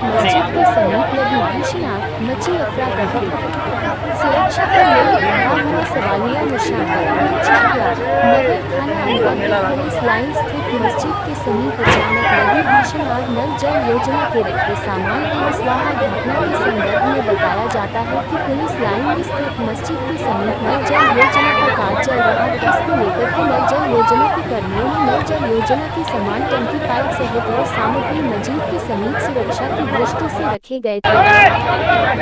मस्जिद के समीप लगी भीषण आग, मची अफरा तफरी। सुरक्षा को लेकर खड़ा हुआ सवालिया निशान। छपरा नगर थाना अंतर्गत पुलिस लाइन स्थित मस्जिद के समीप अचानक लगी भीषण आग। नल जल योजना के रखे सामान की स्वाहा घटना के संदर्भ में बताया जाता है कि पुलिस लाइन में स्थित मस्जिद के समीप नल जल योजना का कार्य चल रहा था। इसको लेकर के नल जल योजना के कर्मियों ने नल जल योजना की सामान टंकी पाइप सहित और सामग्री मस्जिद के समीप सुरक्षा की दृष्टि से रखे गए थे।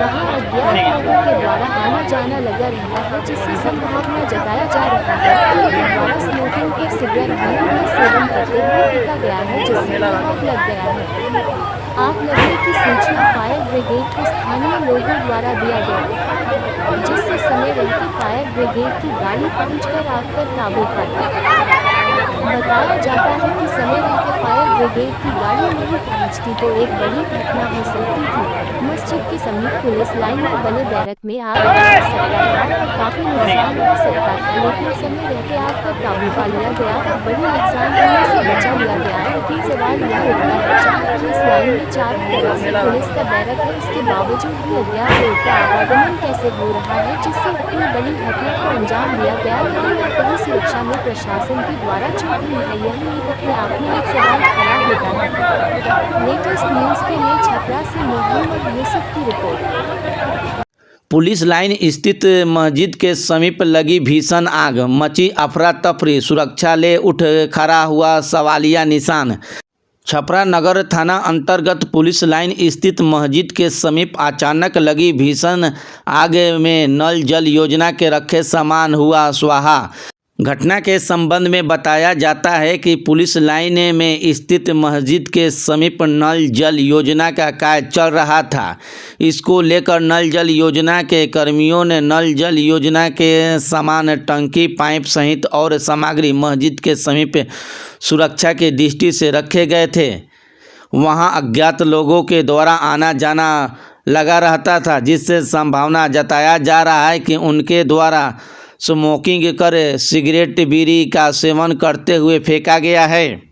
वहां अज्ञात लोगों के द्वारा आना जाना लगा रहता है, जिससे संभावना जताया जा रहा है कि उनके द्वारा स्मोकिंग के सिगरेट का सेवन करते हुए फेंका गया है, जिससे आग लग गया है। आग लगने की सूचना फायर ब्रिगेड को स्थानीय लोगों द्वारा दिया गया, जिससे समय रहते फायर ब्रिगेड की गाड़ी पहुंचकर आग पर काबू पाया। बताया जाता है कि समय रहते फायर ब्रिगेड की गाड़ी नहीं पहुंचती तो एक बड़ी घटना हो सकती थी। मस्जिद के समीप पुलिस लाइन में बने बैरक में आग लग सकता था और काफी नुकसान हो सकता था, लेकिन समय रहते आग पर काबू पा लिया गया और बड़ी नुकसान होने से बचा लिया गया। लेकिन सवाल यह उठता है, जहाँ पुलिस लाइन में चारों तरफ से पुलिस का बैरक है, इसके बावजूद भी अज्ञात लोग का आवागमन कैसे हो रहा है, जिससे इतनी बड़ी घटना को अंजाम दिया गया। लेकिन पुलिस सुरक्षा में प्रशासन के द्वारा चौकी मुहैया ही अपने आप में एक सवाल खड़ा होता है। लेटेस्ट न्यूज के लिए छपरा से मोहम्मद यूसुफ की रिपोर्ट। पुलिस लाइन स्थित मस्जिद के समीप लगी भीषण आग, मची अफरा तफरी। सुरक्षा ले उठ खड़ा हुआ सवालिया निशान। छपरा नगर थाना अंतर्गत पुलिस लाइन स्थित मस्जिद के समीप अचानक लगी भीषण आग में नल जल योजना के रखे सामान हुआ स्वाहा। घटना के संबंध में बताया जाता है कि पुलिस लाइन में स्थित मस्जिद के समीप नल जल योजना का कार्य चल रहा था। इसको लेकर नल जल योजना के कर्मियों ने नल जल योजना के सामान टंकी पाइप सहित और सामग्री मस्जिद के समीप सुरक्षा की दृष्टि से रखे गए थे। वहां अज्ञात लोगों के द्वारा आना जाना लगा रहता था, जिससे संभावना जताया जा रहा है कि उनके द्वारा स्मोकिंग कर सिगरेट बीड़ी का सेवन करते हुए फेंका गया है,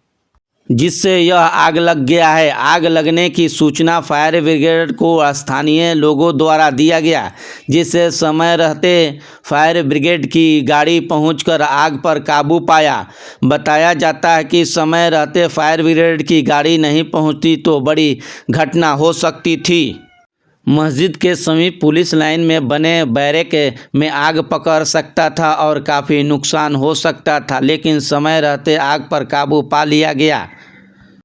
जिससे यह आग लग गया है। आग लगने की सूचना फायर ब्रिगेड को स्थानीय लोगों द्वारा दिया गया, जिससे समय रहते फायर ब्रिगेड की गाड़ी पहुंचकर आग पर काबू पाया। बताया जाता है कि समय रहते फायर ब्रिगेड की गाड़ी नहीं पहुंचती तो बड़ी घटना हो सकती थी। मस्जिद के समीप पुलिस लाइन में बने बैरक में आग पकड़ सकता था और काफ़ी नुकसान हो सकता था, लेकिन समय रहते आग पर काबू पा लिया गया।